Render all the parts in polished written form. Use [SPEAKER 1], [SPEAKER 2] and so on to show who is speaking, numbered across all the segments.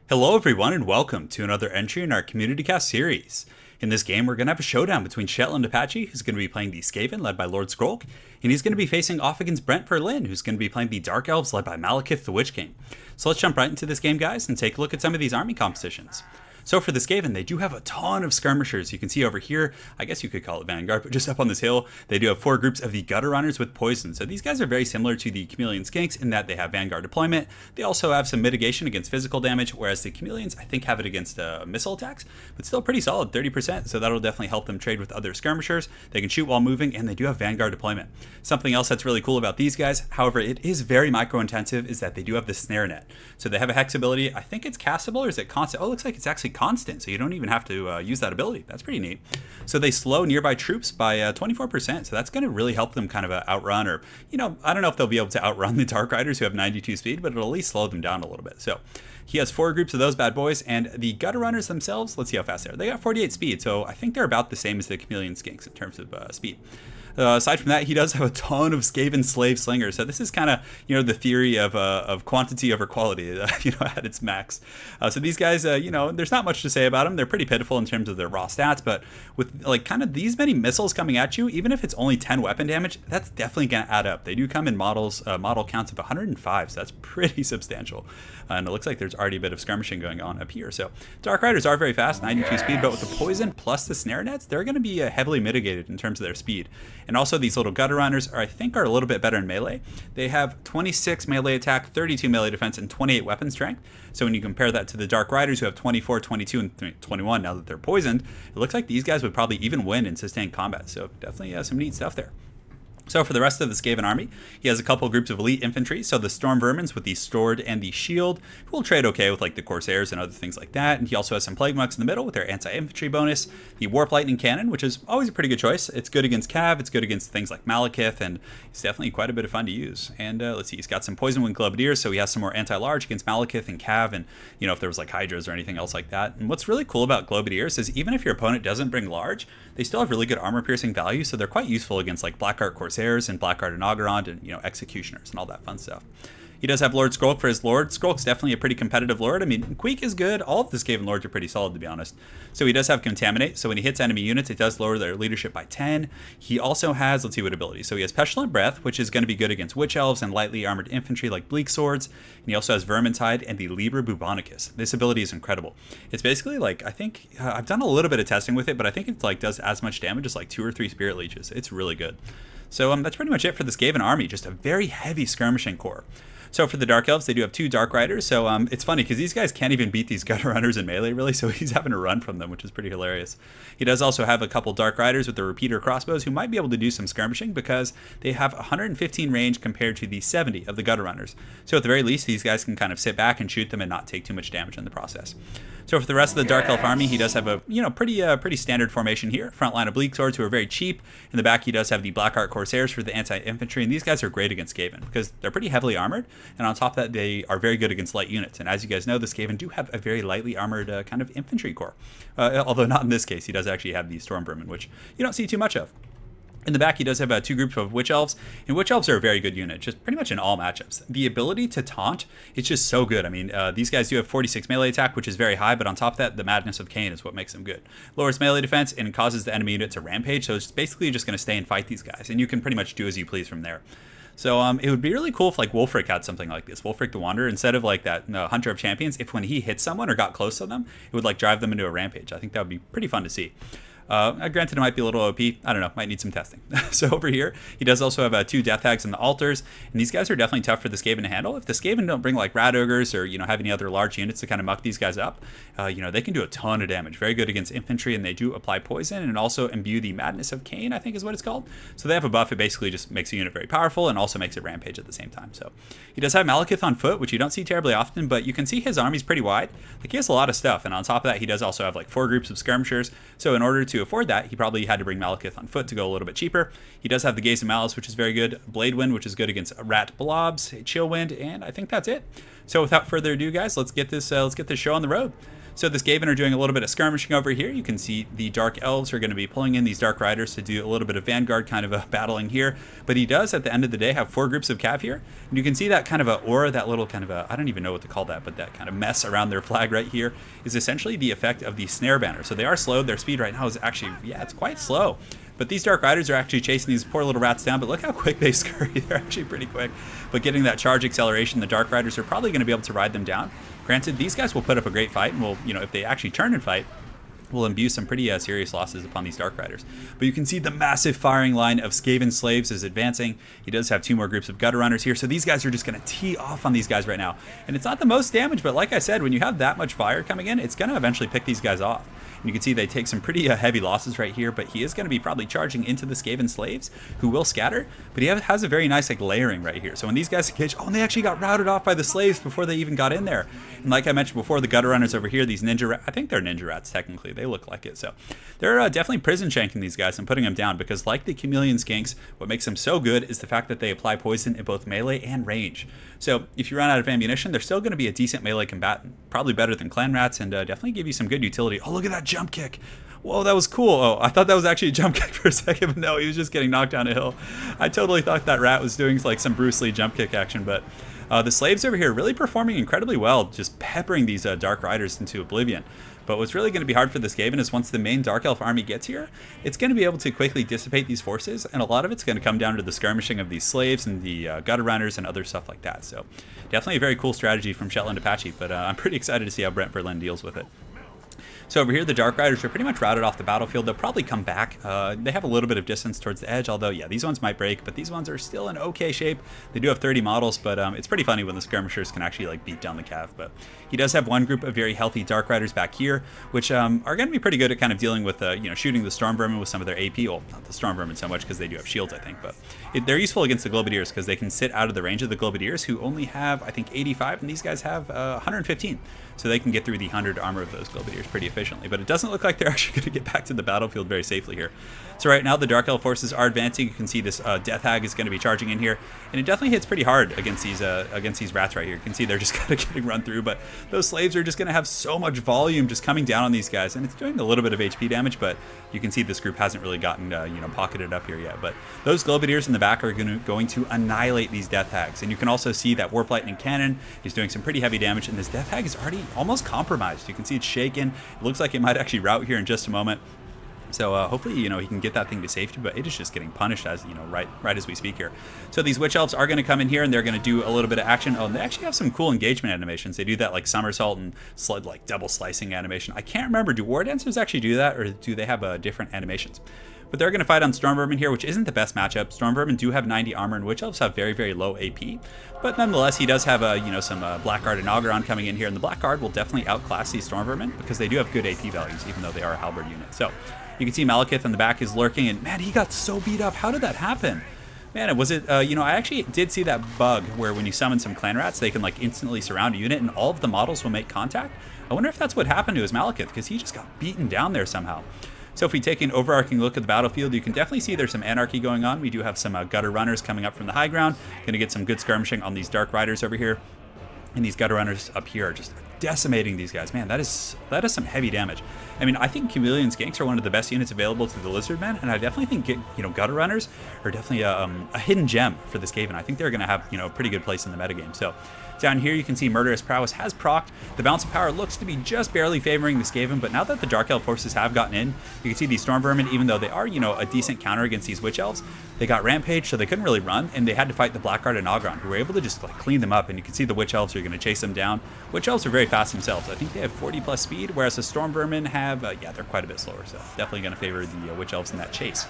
[SPEAKER 1] Hello everyone and welcome to another entry in our Community Cast series. In this game we're going to have a showdown between Shetland Apache, who's going to be playing the Skaven led by Lord Skrolk, and he's going to be facing off against Brent Verlin, who's going to be playing the Dark Elves led by Malekith the Witch King. So let's jump right into this game, guys, and take a look at some of these army compositions. So for the Skaven, they do have a ton of skirmishers. You can see over here, I guess you could call it Vanguard, but just up on this hill, they do have 4 groups of the Gutter Runners with poison. So these guys are very similar to the Chameleon Skinks in that they have Vanguard deployment. They also have some mitigation against physical damage, whereas the Chameleons, I think, have it against missile attacks, but still pretty solid, 30%. So that'll definitely help them trade with other skirmishers. They can shoot while moving, and they do have Vanguard deployment. Something else that's really cool about these guys, however, it is very micro-intensive, is that they do have the Snare Net. So they have a hex ability. I think it's castable, or is it constant? Oh, it looks like it's actually constant, so you don't even have to use that ability. That's pretty neat. So they slow nearby troops by 24%, so that's going to really help them kind of outrun, or, you know, I don't know if they'll be able to outrun the Dark Riders who have 92 speed, but it'll at least slow them down a little bit. So he has 4 groups of those bad boys, and the Gutter Runners themselves, let's see how fast they are. They got 48 speed, so I think they're about the same as the Chameleon Skinks in terms of speed. Aside from that, he does have a ton of Skaven slave slingers. So this is kind of, you know, the theory of quantity over quality, you know, at its max. So these guys, you know, there's not much to say about them. They're pretty pitiful in terms of their raw stats, but with like kind of these many missiles coming at you, even if it's only 10 weapon damage, that's definitely going to add up. They do come in model counts of 105, so that's pretty substantial. And it looks like there's already a bit of skirmishing going on up here. So Dark Riders are very fast, 92 speed, but with the poison plus the snare nets, they're going to be heavily mitigated in terms of their speed. And also these little Gutter Runners are, I think, are a little bit better in melee. They have 26 melee attack, 32 melee defense, and 28 weapon strength. So when you compare that to the Dark Riders, who have 24, 22, and 21 now that they're poisoned, it looks like these guys would probably even win in sustained combat. So definitely some neat stuff there. So for the rest of the Skaven army, he has a couple groups of elite infantry. So the Storm Vermins with the Sword and the Shield, who will trade okay with like the Corsairs and other things like that. And he also has some Plague Monks in the middle with their anti-infantry bonus. The Warp Lightning Cannon, which is always a pretty good choice. It's good against Cav, it's good against things like Malekith, and it's definitely quite a bit of fun to use. And let's see, he's got some Poison Wing Globadiers, so he has some more anti-large against Malekith and Cav, and, you know, if there was like Hydras or anything else like that. And what's really cool about Globadiers is even if your opponent doesn't bring large, they still have really good armor piercing value, so they're quite useful against like Blackheart Corsairs and Blackheart Inaugurant and, you know, Executioners and all that fun stuff. He does have Lord Skrolk for his Lord. Skrolk's definitely a pretty competitive Lord. I mean, Queek is good. All of the Skaven Lords are pretty solid, to be honest. So he does have Contaminate. So when he hits enemy units, it does lower their leadership by 10. He also has, let's see what ability. So he has Pestilent Breath, which is going to be good against Witch Elves and lightly armored infantry like Bleak Swords. And he also has Vermintide and the Liber Bubonicus. This ability is incredible. It's basically like, I think, I've done a little bit of testing with it, but I think it like does as much damage as like 2 or 3 Spirit Leeches. It's really good. So that's pretty much it for the Skaven army. Just a very heavy skirmishing core. So for the Dark Elves, they do have 2 Dark Riders. So it's funny because these guys can't even beat these Gutter Runners in melee, really. So he's having to run from them, which is pretty hilarious. He does also have a couple Dark Riders with the Repeater Crossbows who might be able to do some skirmishing because they have 115 range compared to the 70 of the Gutter Runners. So at the very least, these guys can kind of sit back and shoot them and not take too much damage in the process. So for the rest of the Dark Elf army, he does have a, you know, pretty standard formation here. Front line of Bleak Swords, who are very cheap. In the back, he does have the Blackheart Corsairs for the anti-infantry, and these guys are great against Skaven because they're pretty heavily armored, and on top of that, they are very good against light units. And as you guys know, the Skaven do have a very lightly armored kind of infantry corps. Although not in this case, he does actually have the Storm Vermin, which you don't see too much of. In the back, he does have 2 groups of Witch Elves, and Witch Elves are a very good unit, just pretty much in all matchups. The ability to taunt, it's just so good. I mean, these guys do have 46 melee attack, which is very high, but on top of that, the Madness of Cain is what makes them good. Lowers melee defense and causes the enemy unit to rampage, so it's basically just going to stay and fight these guys, and you can pretty much do as you please from there. So it would be really cool if like Wulfric had something like this. Wulfric the Wanderer, instead of like that Hunter of Champions, if when he hit someone or got close to them, it would like drive them into a rampage. I think that would be pretty fun to see. Granted, it might be a little OP. I don't know. Might need some testing. So over here, he does also have 2 Death Hags in the altars, and these guys are definitely tough for the Skaven to handle. If the Skaven don't bring like Rat Ogres or, you know, have any other large units to kind of muck these guys up, you know, they can do a ton of damage. Very good against infantry, and they do apply poison and also imbue the Madness of Cain, I think is what it's called. So they have a buff. It basically just makes a unit very powerful and also makes it rampage at the same time. So he does have Malekith on foot, which you don't see terribly often, but you can see his army's pretty wide. Like he has a lot of stuff, and on top of that, he does also have like 4 groups of skirmishers. So in order to afford that, he probably had to bring Malekith on foot to go a little bit cheaper. He does have the Gaze of Malice, which is very good, Blade Wind, which is good against rat blobs, Chill Wind, and I think that's it. So without further ado, guys, let's get this show on the road. So the Skaven are doing a little bit of skirmishing over here. You can see the Dark Elves are going to be pulling in these Dark Riders to do a little bit of Vanguard kind of a battling here. But he does, at the end of the day, have 4 groups of Cav here. And you can see that kind of a aura, that little kind of a, I don't even know what to call that, but that kind of mess around their flag right here is essentially the effect of the Snare Banner. So they are slowed. Their speed right now is actually, yeah, it's quite slow. But these Dark Riders are actually chasing these poor little rats down, but look how quick they scurry. They're actually pretty quick. But getting that charge acceleration, the Dark Riders are probably going to be able to ride them down. Granted, these guys will put up a great fight, and will, you know, if they actually turn and fight, will imbue some pretty serious losses upon these Dark Riders. But you can see the massive firing line of Skaven slaves is advancing. He does have 2 more groups of Gutter Runners here, so these guys are just going to tee off on these guys right now. And it's not the most damage, but like I said, when you have that much fire coming in, it's going to eventually pick these guys off. And you can see they take some pretty heavy losses right here, but he is going to be probably charging into the Skaven slaves, who will scatter. But he has a very nice like layering right here. So when these guys engage, oh, and they actually got routed off by the slaves before they even got in there. And like I mentioned before, the Gutter Runners over here, these ninja rats, I think they're ninja rats technically. They look like it. So they're definitely prison shanking these guys and putting them down, because like the Chameleon Skinks, what makes them so good is the fact that they apply poison in both melee and range. So if you run out of ammunition, they're still going to be a decent melee combatant, probably better than clan rats, and definitely give you some good utility. Oh, look at that jump kick. Whoa, that was cool. Oh, I thought that was actually a jump kick for a second, but no, he was just getting knocked down a hill. I totally thought that rat was doing like some Bruce Lee jump kick action, but the slaves over here really performing incredibly well, just peppering these Dark Riders into oblivion. But what's really going to be hard for this Skaven is once the main Dark Elf army gets here, it's going to be able to quickly dissipate these forces, and a lot of it's going to come down to the skirmishing of these slaves and the Gutter Runners and other stuff like that. So definitely a very cool strategy from Shetland Apache, but I'm pretty excited to see how Brent Berlin deals with it. So over here, the Dark Riders are pretty much routed off the battlefield. They'll probably come back. They have a little bit of distance towards the edge, although, yeah, these ones might break, but these ones are still in okay shape. They do have 30 models, but it's pretty funny when the skirmishers can actually like beat down the Cav. But he does have 1 group of very healthy Dark Riders back here, which are going to be pretty good at kind of dealing with, you know, shooting the Storm Vermin with some of their AP. Well, not the Storm Vermin so much because they do have shields, I think, but they're useful against the Globadiers because they can sit out of the range of the Globadiers, who only have, I think, 85, and these guys have 115. So they can get through the 100 armor of those Globadiers pretty efficiently. But it doesn't look like they're actually going to get back to the battlefield very safely here. So right now the Dark Elf forces are advancing. You can see this Death Hag is going to be charging in here, and it definitely hits pretty hard against these rats right here. You can see they're just kind of getting run through, but those slaves are just going to have so much volume just coming down on these guys, and it's doing a little bit of HP damage. But you can see this group hasn't really gotten you know, pocketed up here yet. But those Globadiers in the back are going to annihilate these Death Hags, and you can also see that Warp Lightning Cannon is doing some pretty heavy damage, and this Death Hag is already almost compromised. You can see it's shaken. It looks like it might actually rout here in just a moment. So hopefully, you know, he can get that thing to safety, but it is just getting punished as, you know, right as we speak here. So these Witch Elves are going to come in here and they're going to do a little bit of action. Oh, and they actually have some cool engagement animations. They do that like somersault and like double slicing animation. I can't remember. Do War Dancers actually do that, or do they have different animations? But they're going to fight on Storm Vermin here, which isn't the best matchup. Storm Vermin do have 90 armor, and Witch Elves have very, very low AP. But nonetheless, he does have you know, some Blackguard and Auguron coming in here, and the Blackguard will definitely outclass these Storm Vermin because they do have good AP values, even though they are a halberd unit. So you can see Malekith in the back is lurking, and man, he got so beat up. How did that happen? Man, was it, you know, I actually did see that bug where when you summon some clan rats, they can like instantly surround a unit and all of the models will make contact. I wonder if that's what happened to his Malekith, because he just got beaten down there somehow. So if we take an overarching look at the battlefield, you can definitely see there's some anarchy going on. We do have some Gutter Runners coming up from the high ground. Going to get some good skirmishing on these Dark Riders over here. And these Gutter Runners up here are just decimating these guys. Man, that is some heavy damage. I mean, I think Chameleon Skinks are one of the best units available to the Lizardmen, and I definitely think, you know, Gutter Runners are definitely a hidden gem for this Skaven. I think they're going to have, you know, a pretty good place in the metagame. So down here you can see Murderous Prowess has procced. The Balance of Power looks to be just barely favoring the Skaven, but now that the Dark Elf forces have gotten in, you can see these Storm Vermin, even though they are, you know, a decent counter against these Witch Elves, they got Rampage, so they couldn't really run, and they had to fight the Blackguard and Auguron, who were able to just like clean them up, and you can see the Witch Elves are going to chase them down. Witch Elves are very fast themselves. I think they have 40 plus speed, whereas the Storm Vermin have, yeah, they're quite a bit slower, so definitely going to favor the Witch Elves in that chase.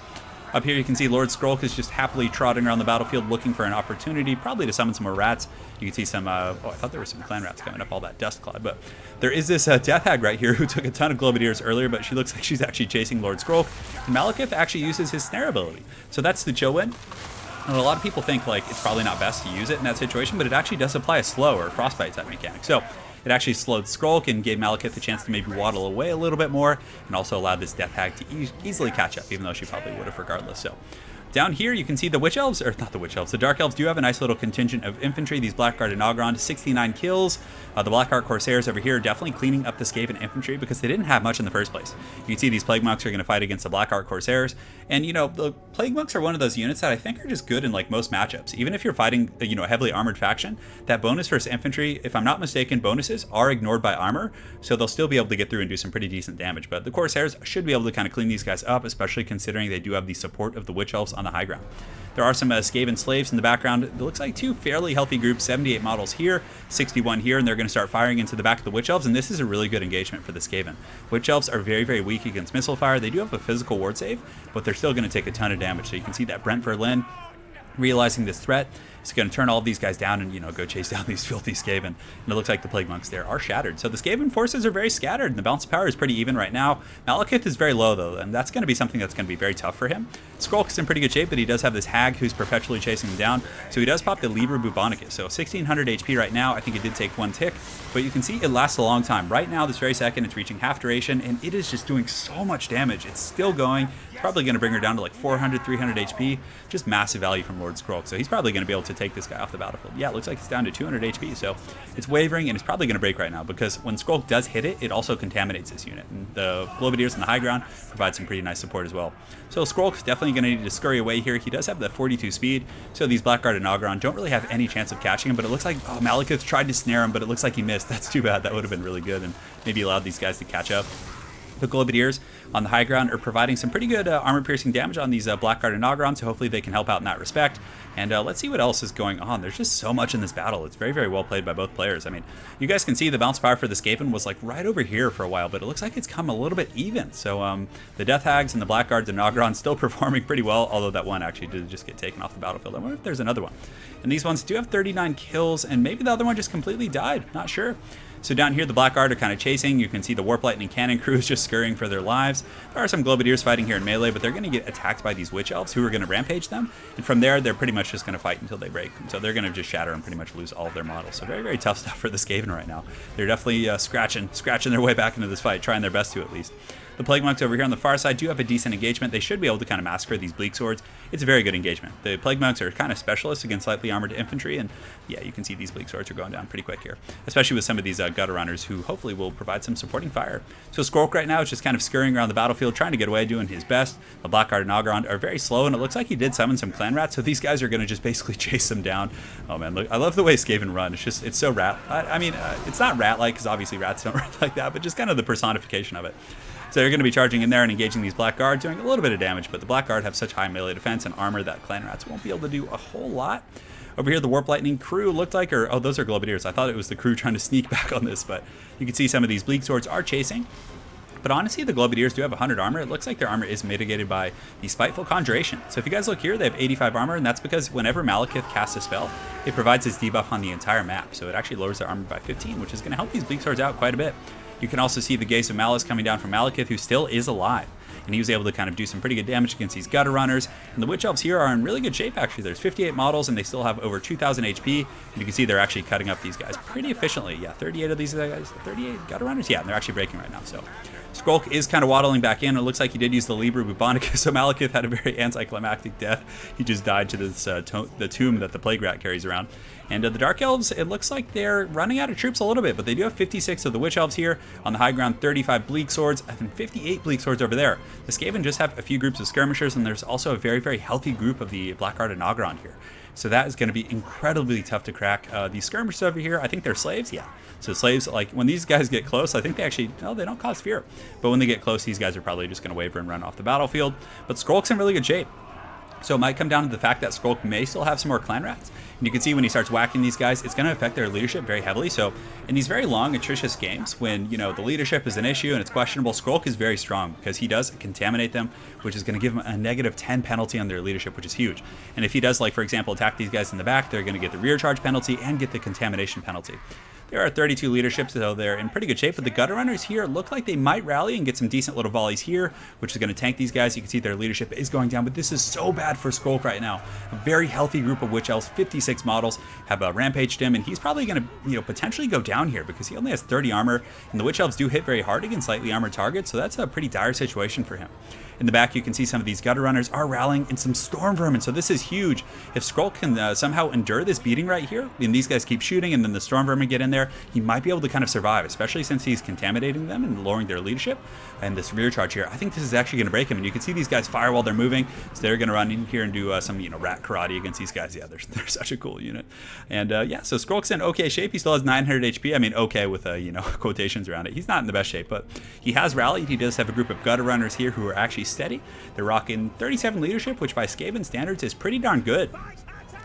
[SPEAKER 1] Up here you can see Lord Skrolk is just happily trotting around the battlefield looking for an opportunity, probably to summon some more rats. You can see some, oh, I thought there were some clan rats coming up all that dust cloud, but there is this Death Hag right here who took a ton of Globadiers earlier, but she looks like she's actually chasing Lord Skrolk. And Malekith actually uses his snare ability. So that's the chill win. And a lot of people think like it's probably not best to use it in that situation, but it actually does apply a slow or frostbite type mechanic. So it actually slowed Skrolk and gave Malekith a chance to maybe waddle away a little bit more, and also allowed this Death Hag to easily catch up, even though she probably would have regardless. So Down here, you can see the Witch Elves, or not the Witch Elves, the Dark Elves do have a nice little contingent of infantry. These Blackguard and Ogrond, 69 kills. The Blackguard Corsairs over here definitely cleaning up the Skaven infantry because they didn't have much in the first place. You can see these Plague Monks are going to fight against the Blackguard Corsairs. And, you know, the Plague Monks are one of those units that I think are just good in, like, most matchups. Even if you're fighting, you know, a heavily armored faction, that bonus versus infantry, if I'm not mistaken, bonuses are ignored by armor. So they'll still be able to get through and do some pretty decent damage. But the Corsairs should be able to kind of clean these guys up, especially considering they do have the support of the Witch Elves on the high ground. There are some Skaven slaves in the background. It looks like two fairly healthy groups, 78 models here, 61 here, and they're going to start firing into the back of the Witch Elves, and this is a really good engagement for the Skaven. Witch Elves are very, very weak against missile fire. They do have a physical ward save, but they're still going to take a ton of damage. So you can see that Brent Verlin, realizing this threat, is going to turn all of these guys down and, you know, go chase down these filthy Skaven. And it looks like the Plague Monks there are shattered. So the Skaven forces are very scattered, and the balance of power is pretty even right now. Malekith is very low, though, and that's going to be something that's going to be very tough for him. Skrolk is in pretty good shape, but he does have this Hag who's perpetually chasing him down. So he does pop the Liber Bubonicus. So 1600 HP right now. I think it did take one tick, but you can see it lasts a long time. Right now, this very second, it's reaching half duration, and it is just doing so much damage. It's still going. It's probably going to bring her down to like 400, 300 HP. Just massive value from Lord Skrolk. So he's probably going to be able to take this guy off the battlefield. Yeah, it looks like it's down to 200 HP, so it's wavering, and it's probably going to break right now, because when Skrolk does hit it, it also contaminates this unit. And the Globadiers on the high ground provide some pretty nice support as well. So Skrolk's definitely going to need to scurry away here. He does have the 42 speed, so these Blackguard and Ogron don't really have any chance of catching him, but it looks like, oh, Malekith tried to snare him, but it looks like he missed. That's too bad. That would have been really good and maybe allowed these guys to catch up. The Globadiers on the high ground are providing some pretty good armor-piercing damage on these Blackguard and Ogron, so hopefully they can help out in that respect. And let's see what else is going on. There's just so much in this battle. It's very, very well played by both players. I mean, you guys can see the bounce power for the Skaven was like right over here for a while, but it looks like it's come a little bit even. So the Death Hags and the Blackguards and Ogron still performing pretty well, although that one actually did just get taken off the battlefield. I wonder if there's another one. And these ones do have 39 kills, and maybe the other one just completely died. Not sure. So down here, the Blackguard are kind of chasing. You can see the Warp Lightning Cannon crews just scurrying for their lives. There are some Globadiers fighting here in melee, but they're going to get attacked by these Witch Elves who are going to rampage them. And from there, they're pretty much just going to fight until they break. So they're going to just shatter and pretty much lose all of their models. So very, very tough stuff for the Skaven right now. They're definitely scratching their way back into this fight, trying their best to at least. The Plague Monks over here on the far side do have a decent engagement. They should be able to kind of massacre these Bleak Swords. It's a very good engagement. The Plague Monks are kind of specialists against lightly armored infantry, and yeah, you can see these Bleak Swords are going down pretty quick here, especially with some of these Gutter Runners who hopefully will provide some supporting fire. So Skrolk right now is just kind of scurrying around the battlefield, trying to get away, doing his best. The Blackguard and Ogron are very slow, and it looks like he did summon some Clan Rats, so these guys are going to just basically chase them down. Oh man, look, I love the way Skaven run. It's so rat. I mean, it's not rat-like, because obviously rats don't run like that, but just kind of the personification of it. So they're going to be charging in there and engaging these Blackguard, doing a little bit of damage, but the Blackguard have such high melee defense and armor that Clan Rats won't be able to do a whole lot. Over here, the Warp Lightning crew looked like, oh, those are Globadiers. I thought it was the crew trying to sneak back on this, but you can see some of these Bleak Swords are chasing. But honestly, the Globadiers do have 100 armor. It looks like their armor is mitigated by the Spiteful Conjuration. So if you guys look here, they have 85 armor, and that's because whenever Malekith casts a spell, it provides this debuff on the entire map. So it actually lowers their armor by 15, which is going to help these Bleak Swords out quite a bit. You can also see the Gaze of Malice coming down from Malekith, who still is alive. And he was able to kind of do some pretty good damage against these Gutter Runners. And the Witch Elves here are in really good shape, actually. There's 58 models, and they still have over 2,000 HP. And you can see they're actually cutting up these guys pretty efficiently. Yeah, 38 of these guys, 38 Gutter Runners? Yeah, and they're actually breaking right now. So Skrolk is kind of waddling back in. It looks like he did use the Liber Bubonicus, so Malekith had a very anticlimactic death. He just died to this the tomb that the Plague Rat carries around. And the Dark Elves, it looks like they're running out of troops a little bit, but they do have 56 of the Witch Elves here. On the high ground, 35 Bleak Swords, and 58 Bleak Swords over there. The Skaven just have a few groups of Skirmishers, and there's also a very, very healthy group of the Blackguard and Ogron here. So that is going to be incredibly tough to crack. These Skirmishers over here, I think they're slaves, yeah. So slaves, like when these guys get close, I think they actually, no, they don't cause fear. But when they get close, these guys are probably just going to waver and run off the battlefield. But Skrolk's in really good shape. So it might come down to the fact that Skrolk may still have some more Clan Rats. And you can see when he starts whacking these guys, it's going to affect their leadership very heavily. So in these very long, atrocious games, when, you know, the leadership is an issue and it's questionable, Skrolk is very strong because he does contaminate them, which is going to give them a negative 10 penalty on their leadership, which is huge. And if he does, like, for example, attack these guys in the back, they're going to get the rear charge penalty and get the contamination penalty. There are 32 leaderships, so they're in pretty good shape. But the gutter runners here look like they might rally and get some decent little volleys here, which is going to tank these guys. You can see their leadership is going down, but this is so bad for Skrolk right now. A very healthy group of Witch Elves, 56 models, have rampaged him, and he's probably going to, potentially go down here because he only has 30 armor, and the Witch Elves do hit very hard against lightly armored targets, so that's a pretty dire situation for him. In the back, you can see some of these gutter runners are rallying and some storm vermin, so this is huge. If Skrolk can somehow endure this beating right here, and these guys keep shooting and then the storm vermin get in there, he might be able to kind of survive, especially since he's contaminating them and lowering their leadership. And this rear charge here, I think this is actually going to break him, and you can see these guys fire while they're moving, so they're going to run in here and do some rat karate against these guys. Yeah, they're such a cool unit. And yeah, so Skrolk's in okay shape. He still has 900 HP. I mean, okay with quotations around it. He's not in the best shape, but he has rallied. He does have a group of gutter runners here who are actually steady. They're rocking 37 leadership, which by Skaven standards is pretty darn good.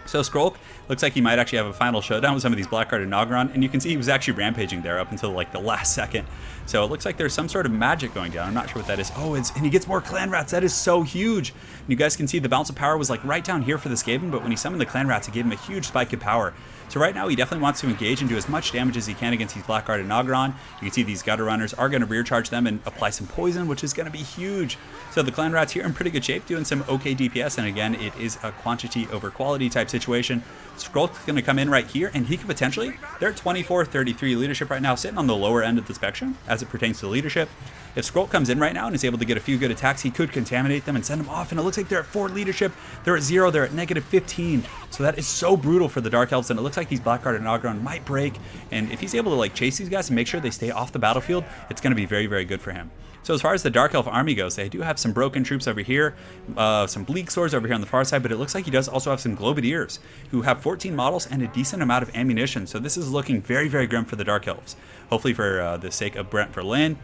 [SPEAKER 1] So Skrolk looks like he might actually have a final showdown with some of these Blackguarded Nogron, and you can see he was actually rampaging there up until like the last second. So it looks like there's some sort of magic going down. I'm not sure what that is. Oh, and he gets more clan rats. That is so huge. And you guys can see the bounce of power was like right down here for the Skaven, but when he summoned the clan rats, it gave him a huge spike of power. So right now he definitely wants to engage and do as much damage as he can against these Blackguarded Nogron. You can see these gutter runners are going to rear charge them and apply some poison, which is going to be huge. So the clan rats here in pretty good shape, doing some okay DPS, and again, it is a quantity over quality type situation. Skrolk's going to come in right here, and he could potentially, they're at 24-33 leadership right now, sitting on the lower end of the spectrum as it pertains to leadership. If Skrolk comes in right now and is able to get a few good attacks, he could contaminate them and send them off, and it looks like they're at 4 leadership, they're at 0, they're at -15. So that is so brutal for the Dark Elves, and it looks like these Blackguarded Nogron might break, and if he's able to like chase these guys and make sure they stay off the battlefield, it's going to be very, very good for him. So as far as the Dark Elf army goes, they do have some broken troops over here, some Bleak Swords over here on the far side, but it looks like he does also have some Globadiers, who have 14 models and a decent amount of ammunition. So this is looking very, very grim for the Dark Elves. Hopefully for the sake of Brent Verlin,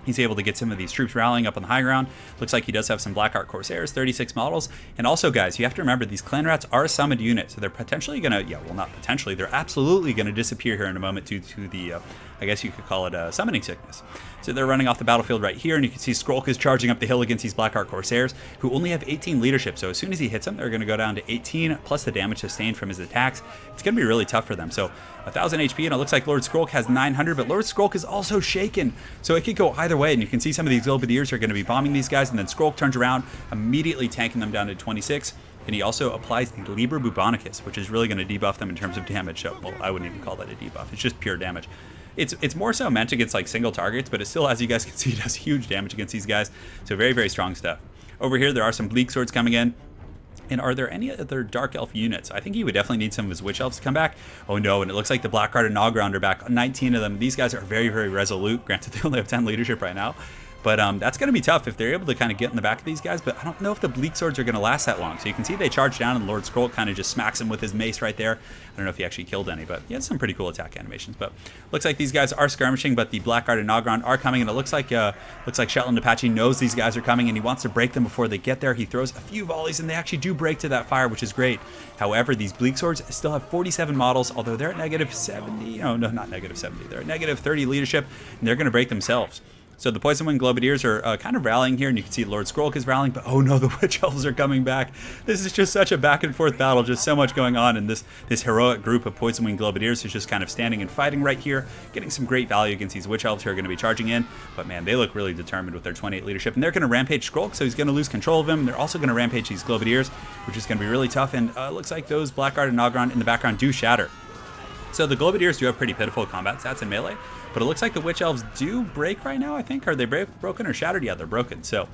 [SPEAKER 1] he's able to get some of these troops rallying up on the high ground. Looks like he does have some Blackheart Corsairs, 36 models. And also, guys, you have to remember, these clan rats are a summoned unit, so they're potentially going to, well, not potentially, they're absolutely going to disappear here in a moment due to the, I guess you could call it a summoning sickness. So they're running off the battlefield right here, and you can see Skrolk is charging up the hill against these Blackheart Corsairs, who only have 18 leadership. So as soon as he hits them, they're going to go down to 18, plus the damage sustained from his attacks. It's going to be really tough for them. So 1,000 HP, and it looks like Lord Skrolk has 900, but Lord Skrolk is also shaken. So it could go either way, and you can see some of these Globadiers are going to be bombing these guys, and then Skrolk turns around, immediately tanking them down to 26. And he also applies the Liber Bubonicus, which is really going to debuff them in terms of damage. So, well, I wouldn't even call that a debuff. It's just pure damage. It's more so meant against like single targets, but it still, as you guys can see, does huge damage against these guys. So very, very strong stuff. Over here, there are some Bleak Swords coming in. And are there any other Dark Elf units? I think he would definitely need some of his Witch Elves to come back. Oh no, and it looks like the Blackguarded Nogron are back. 19 of them. These guys are very, very resolute. Granted, they only have 10 leadership right now. But that's going to be tough if they're able to kind of get in the back of these guys. But I don't know if the Bleak Swords are going to last that long. So you can see they charge down, and Lord Skrolk kind of just smacks him with his mace right there. I don't know if he actually killed any, but he has some pretty cool attack animations. But looks like these guys are skirmishing, but the Blackguarded Nogron are coming, and it looks like Shetland Apache knows these guys are coming, and he wants to break them before they get there. He throws a few volleys, and they actually do break to that fire, which is great. However, these Bleak Swords still have 47 models, although they're at -70. No, not -70. They're at -30 leadership, and they're going to break themselves. So the Poison Wing Globadiers are kind of rallying here, and you can see Lord Skrolk is rallying, but oh no, the Witch Elves are coming back. This is just such a back and forth battle, just so much going on, and this heroic group of Poison Wing Globadiers is just kind of standing and fighting right here, getting some great value against these Witch Elves who are going to be charging in. But man, they look really determined with their 28 leadership, and they're going to rampage Skrolk, so he's going to lose control of him. They're also going to rampage these Globadiers, which is going to be really tough, and it looks like those Blackguarded Nogron in the background do shatter. So the Globadiers do have pretty pitiful combat stats in melee, but it looks like the Witch Elves do break right now, I think. Are they broken or shattered? Yeah, they're broken. So,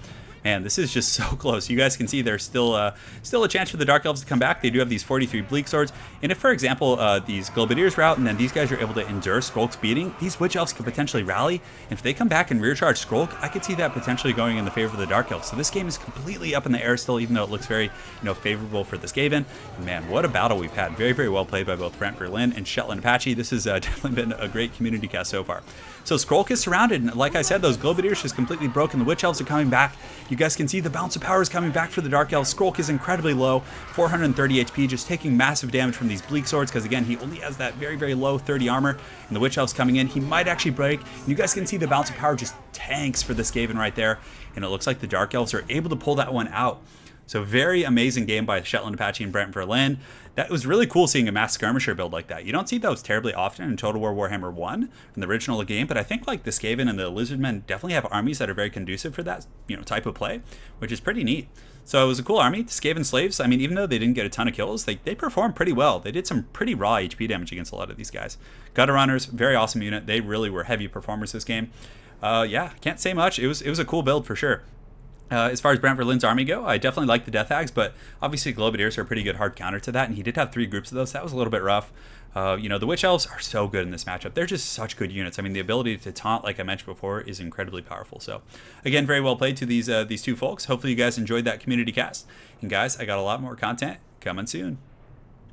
[SPEAKER 1] man, this is just so close. You guys can see there's still a chance for the Dark Elves to come back. They do have these 43 Bleak Swords. And if, for example, these Globadiers route and then these guys are able to endure Skrolk's beating, these Witch Elves could potentially rally. And if they come back and rear charge Skrolk, I could see that potentially going in the favor of the Dark Elves. So this game is completely up in the air still, even though it looks very, favorable for the Skaven. And man, what a battle we've had. Very, very well played by both Brent Verlin and Shetland Apache. This has definitely been a great community cast so far. So Skrolk is surrounded, and like I said, those Globadiers just completely broken. The Witch Elves are coming back. You guys can see the bounce of power is coming back for the Dark Elves. Skrolk is incredibly low, 430 HP, just taking massive damage from these Bleak Swords, because again, he only has that very, very low 30 armor, and the Witch Elves coming in. He might actually break, and you guys can see the bounce of power just tanks for the Skaven right there, and it looks like the Dark Elves are able to pull that one out. So very amazing game by Shetland Apache and Brent Verlin. That was really cool seeing a mass skirmisher build like that. You don't see those terribly often in Total War Warhammer 1 from the original game, but I think like the Skaven and the Lizardmen definitely have armies that are very conducive for that type of play, which is pretty neat. So it was a cool army. The Skaven slaves, I mean, even though they didn't get a ton of kills, they performed pretty well. They did some pretty raw HP damage against a lot of these guys. Gutter Runners, very awesome unit. They really were heavy performers this game. Yeah, can't say much. It was a cool build for sure. As far as Brent Verlin's army go, I definitely like the Death Hags, but obviously Globadiers are a pretty good hard counter to that, and he did have 3 groups of those. That was a little bit rough. The Witch Elves are so good in this matchup. They're just such good units. I mean, the ability to taunt, like I mentioned before, is incredibly powerful. So, again, very well played to these two folks. Hopefully you guys enjoyed that community cast. And guys, I got a lot more content coming soon.